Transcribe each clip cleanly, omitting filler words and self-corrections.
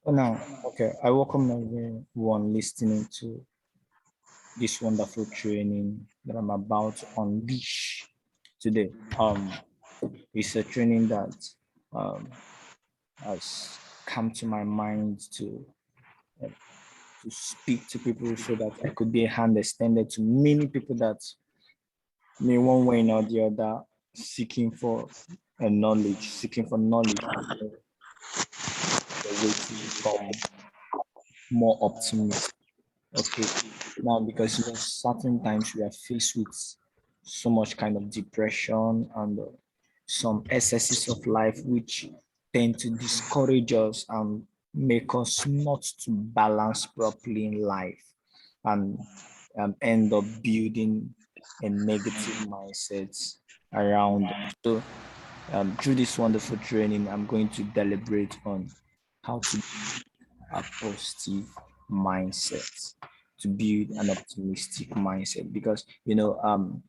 For now, okay, I welcome everyone listening to this wonderful training that I'm about to unleash today. It's a training that um, has come to my mind uh, to speak to people so that I could be a hand extended to many people that may one way or the other seeking for a knowledge, seeking for knowledge to know the way to become more optimistic. Okay. Now, because certain times we are faced with so much kind of depression and some excesses of life which tend to discourage us and make us not to balance properly in life and end up building a negative mindset around. So, through this wonderful training, I'm going to deliberate on how to a positive mindset, to build an optimistic mindset, because in the world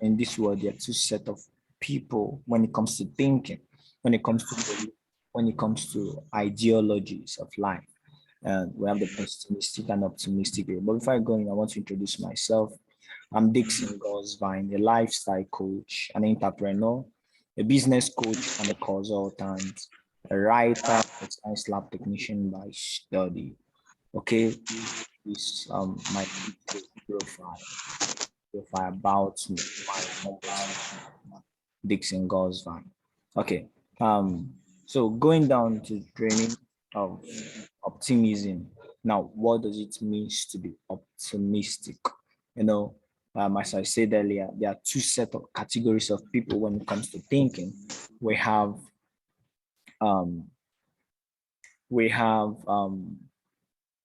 in this world there are two set of people when it comes to thinking, when it comes to belief, when it comes to ideologies of life. And we have the pessimistic and optimistic way. But before I go in, I want to introduce myself. I'm Dixon Gosvine, a lifestyle coach, an entrepreneur, a business coach, and a consultant, a writer, a science lab technician by study. Okay, this my profile about me, my humble self, Dixon Gosvine. Okay, so going down to training of optimism. Now, what does it mean to be optimistic? You know, as I said earlier, there are two set of categories of people when it comes to thinking. We have um, we have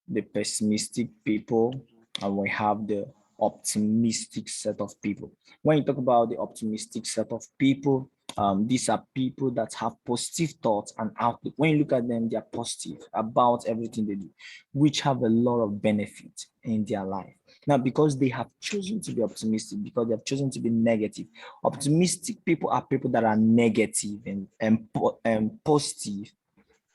the pessimistic people, and we have the optimistic set of people. When you talk about the optimistic set of people, these are people that have positive thoughts and outlook. When you look at them, they are positive about everything they do, which have a lot of benefit in their life. Now, because they have chosen to be optimistic, because they have chosen to be negative, optimistic people are people that are negative and positive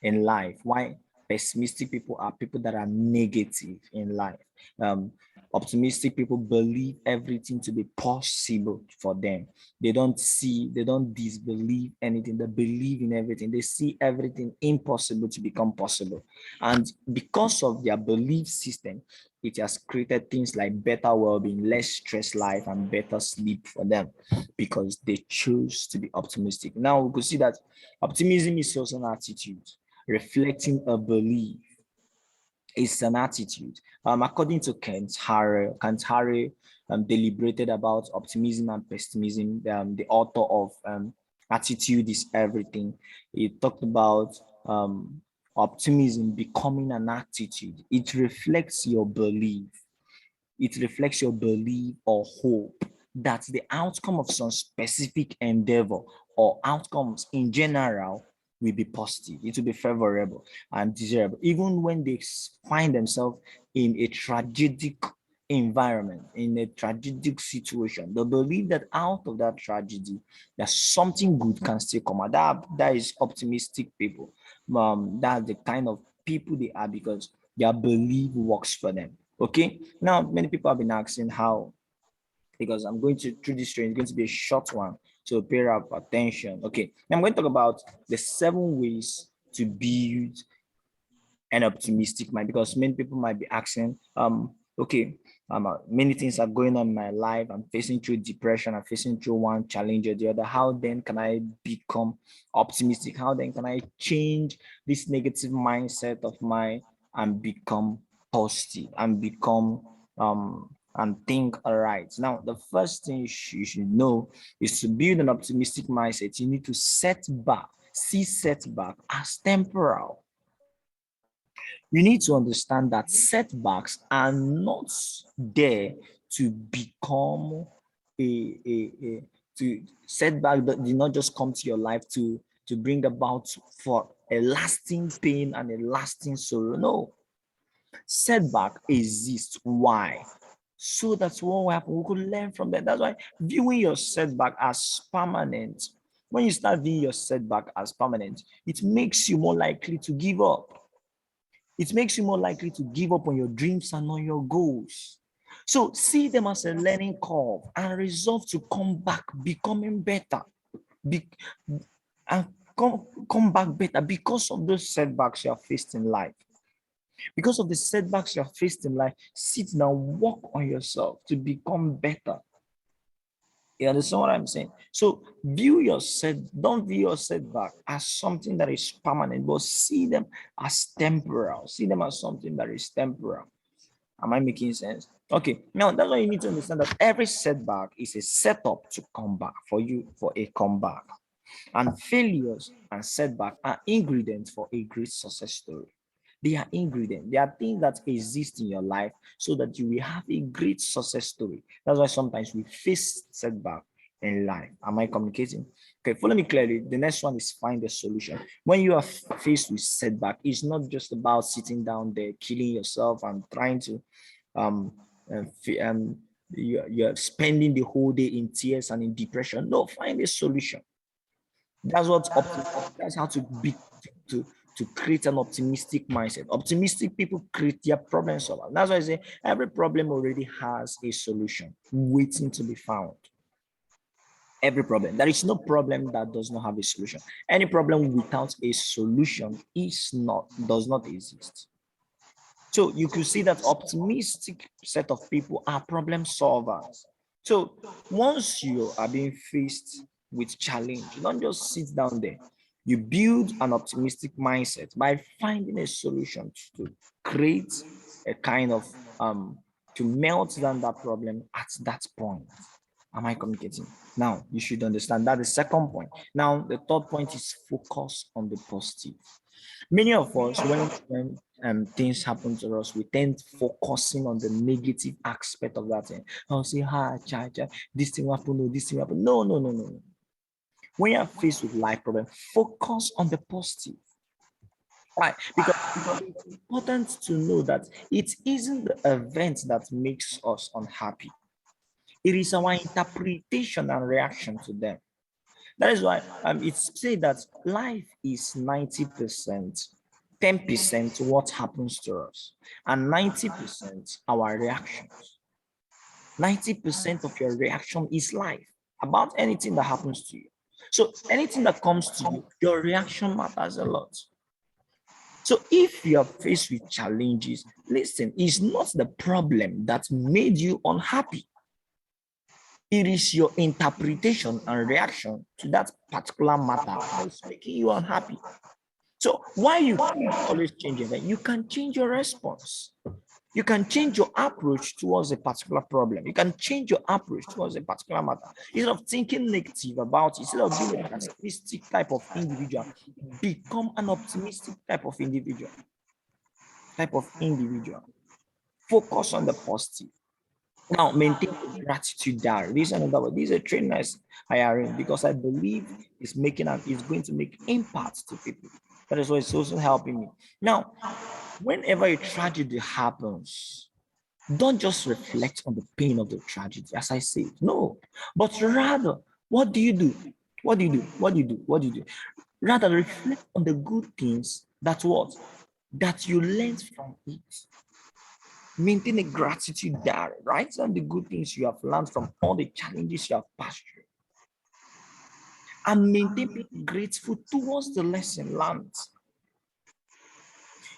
in life. Why pessimistic people are people that are negative in life. Um, Optimistic people believe everything to be possible for them. They don't disbelieve anything. They believe in everything. They see everything impossible to become possible. And because of their belief system, it has created things like better well-being, less stress life, and better sleep for them because they choose to be optimistic. Now we could see that optimism is also an attitude reflecting a belief. It's an attitude. According to Kent Harry deliberated about optimism and pessimism. The author of Attitude is Everything. He talked about optimism becoming an attitude. It reflects your belief. It reflects your belief or hope that the outcome of some specific endeavor or outcomes in general will be positive. It will be favorable and desirable, even when they find themselves in a tragic environment, in a tragic situation. They believe that out of that tragedy, that something good can still come out. That is optimistic people. That's the kind of people they are because their belief works for them. Okay. Now, many people have been asking how, because I'm going to through this training, it's going to be a short one, so pay up attention. Okay. Now I'm going to talk about the 7 ways to build an optimistic mind, because many people might be asking, okay, many things are going on in my life. I'm facing through depression. I'm facing through one challenge or the other. How then can I become optimistic? How then can I change this negative mindset of mine and become positive and become and think all right? Now, the first thing you should know is to build an optimistic mindset. You need to see setback as temporal. You need to understand that setbacks are not there to become a to setback that did not just come to your life to bring about for a lasting pain and a lasting sorrow. No, setback exists. Why? So that's what will happen. We could learn from that. That's why viewing your setback as permanent When you start viewing your setback as permanent, it makes you more likely to give up. It makes you more likely to give up on your dreams and on your goals. So see them as a learning curve and resolve to come back becoming better. Be, and come back better because of those setbacks you have faced in life. Because of the setbacks you have faced in life, sit down, work on yourself to become better. You understand what I'm saying? So don't view your setback as something that is permanent, but see them as temporal. See them as something that is temporal. Am I making sense? Okay, now that's why you need to understand that every setback is a setup to come back for you for a comeback. And failures and setback are ingredients for a great success story. They are ingredients. They are things that exist in your life so that you will have a great success story. That's why sometimes we face setback in life. Am I communicating? Okay, follow me clearly. The next one is find a solution. When you are faced with setback, it's not just about sitting down there, killing yourself and trying to um, you're spending the whole day in tears and in depression. No, find a solution. That's how to be to create an optimistic mindset. Optimistic people create their problem solver. That's why I say every problem already has a solution waiting to be found. Every problem. There is no problem that does not have a solution. Any problem without a solution does not exist. So you could see that optimistic set of people are problem solvers. So once you are being faced with challenge, you don't just sit down there. You build an optimistic mindset by finding a solution to create a kind of to melt down that problem at that point. Am I communicating? Now you should understand that the second point. Now the third point is focus on the positive. Many of us, when things happen to us, we tend focusing on the negative aspect of that thing. I'll say, this thing happened, no, this thing happened. No, no, no, no, no. When you're faced with life problem, focus on the positive. Why? Because it's important to know that it isn't the event that makes us unhappy. It is our interpretation and reaction to them. That is why it's said that life is 90%, 10% what happens to us, and 90% our reactions. 90% of your reaction is life about anything that happens to you. So anything that comes to you, your reaction matters a lot. So if you are faced with challenges, listen, it's not the problem that made you unhappy. It is your interpretation and reaction to that particular matter that's making you unhappy. So why you can't always change it, you can change your response. You can change your approach towards a particular problem. You can change your approach towards a particular matter. Instead of thinking negative about it, instead of being a pessimistic type of individual, become an optimistic type of individual. Focus on the positive. Now, maintain the gratitude diary. This is another one. This is a training I are in because I believe it's going to make impact to people. That is why it's also helping me. Now, whenever a tragedy happens, don't just reflect on the pain of the tragedy, as I say. No, but rather, what do you do? What do you do? What do you do? What do you do? Rather, reflect on the good things that you learned from it. Maintain a gratitude diary. Write down the good things you have learned from all the challenges you have passed through. And maintain being grateful towards the lesson learned.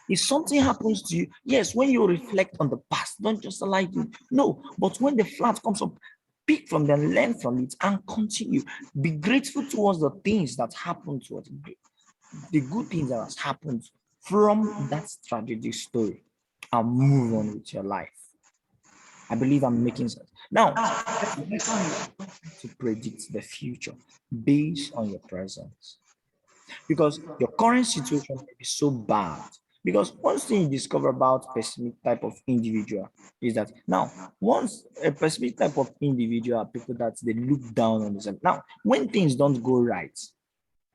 If something happens to you, yes, when you reflect on the past, don't just allow it. No, but when the flood comes up, pick from them, learn from it, and continue. Be grateful towards the things that happened to us, the good things that has happened from that tragic story, and move on with your life. I believe I'm making sense. Now, to predict the future based on your present, because your current situation may be so bad. Because one thing you discover about pessimistic type of individual is that now, once a pessimistic type of individual are people that they look down on themselves. Now, when things don't go right,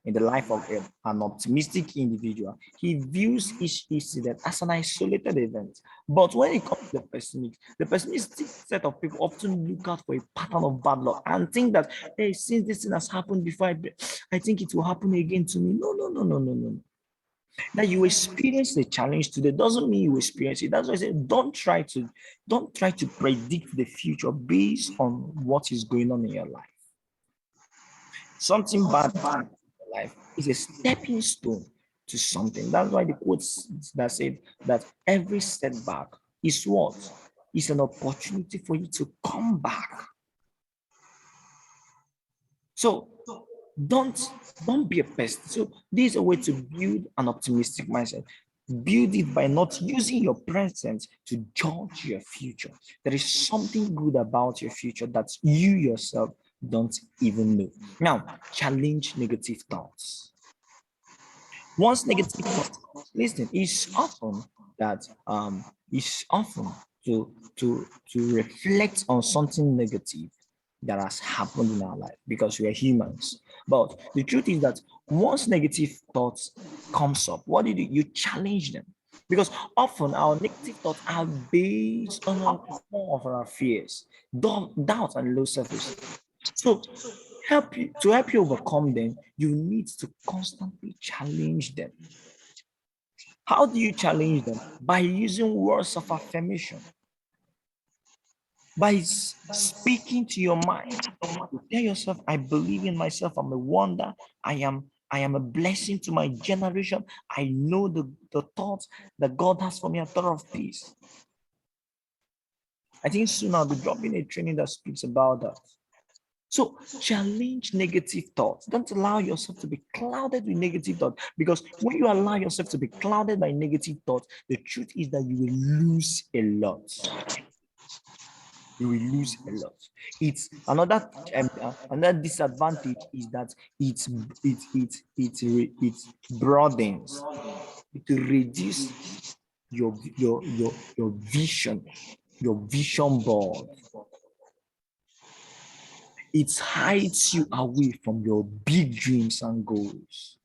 in the life of an optimistic individual, he views each incident as an isolated event. But when it comes to the pessimistic set of people often look out for a pattern of bad luck and think that, hey, since this thing has happened before, I think it will happen again to me. No, no, no, no, no, no. That you experience the challenge today doesn't mean you experience it. That's why I say don't try to predict the future based on what is going on in your life. Something bad in your life is a stepping stone to something. That's why the quotes that said that every setback is what? Is an opportunity for you to come back. So don't be a pest. So this is a way to build an optimistic mindset. Build it by not using your present to judge your future. There is something good about your future that you yourself don't even know. Now, challenge negative thoughts. Once negative thoughts, listen, it's often that it's often to reflect on something negative that has happened in our life because we are humans. But the truth is that once negative thoughts comes up, what do? You challenge them. Because often our negative thoughts are based on more of our fears, doubt, and low self-esteem. So help you overcome them, you need to constantly challenge them. How do you challenge them? By using words of affirmation, by speaking to your mind. You tell yourself, I believe in myself, I'm a wonder, I am a blessing to my generation. I know the thoughts that God has for me are thought of peace. I think soon I'll be dropping a training that speaks about that. So challenge negative thoughts. Don't allow yourself to be clouded with negative thoughts, because when you allow yourself to be clouded by negative thoughts, the truth is that you will lose a lot. You will lose a lot. It's another disadvantage is that it broadens. It reduces your vision board. It hides you away from your big dreams and goals.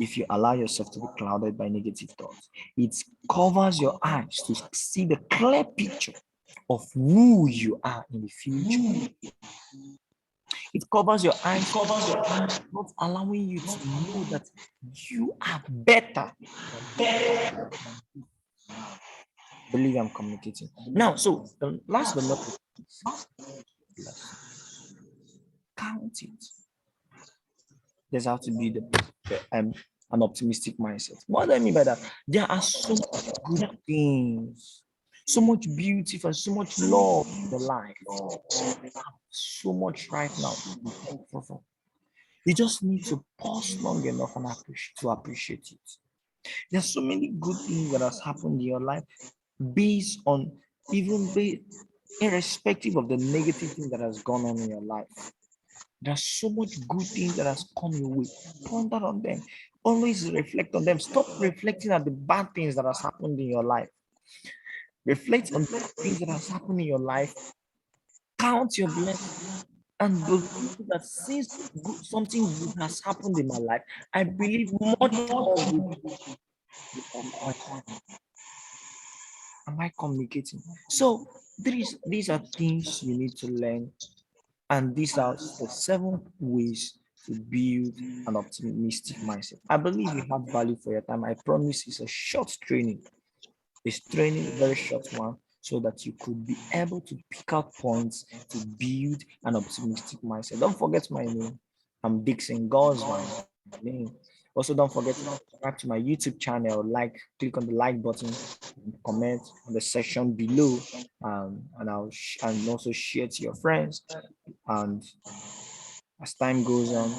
If you allow yourself to be clouded by negative thoughts, it covers your eyes to see the clear picture of who you are in the future. It covers your eyes, not allowing you to know that you are better. I believe I'm communicating. Now, so the last but not least, count it. There's how to be an optimistic mindset. What do I mean by that? There are so much good things, so much beauty, and so much love in the life. So much right now to be thankful for. You just need to pause long enough and appreciate it. There's so many good things that has happened in your life based on irrespective of the negative thing that has gone on in your life. There's so much good things that has come your way. Ponder on them. Always reflect on them. Stop reflecting on the bad things that has happened in your life. Reflect on the things that has happened in your life. Count your blessings and believe that since something good has happened in my life, I believe much more will be. Am I communicating? So these are things you need to learn, and these are the 7 ways to build an optimistic mindset. I believe you have value for your time. I promise it's a short training. It's training, very short one, so that you could be able to pick out points to build an optimistic mindset. Don't forget my name. I'm Dixon Gosvine. Also, don't forget to subscribe to my YouTube channel. Click on the like button, comment on the section below, and and also share to your friends. And as time goes on,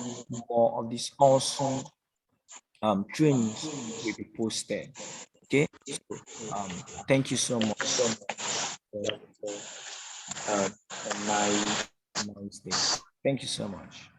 more of these awesome trainings will be posted. Okay, so thank you so much for a nice day. Thank you so much.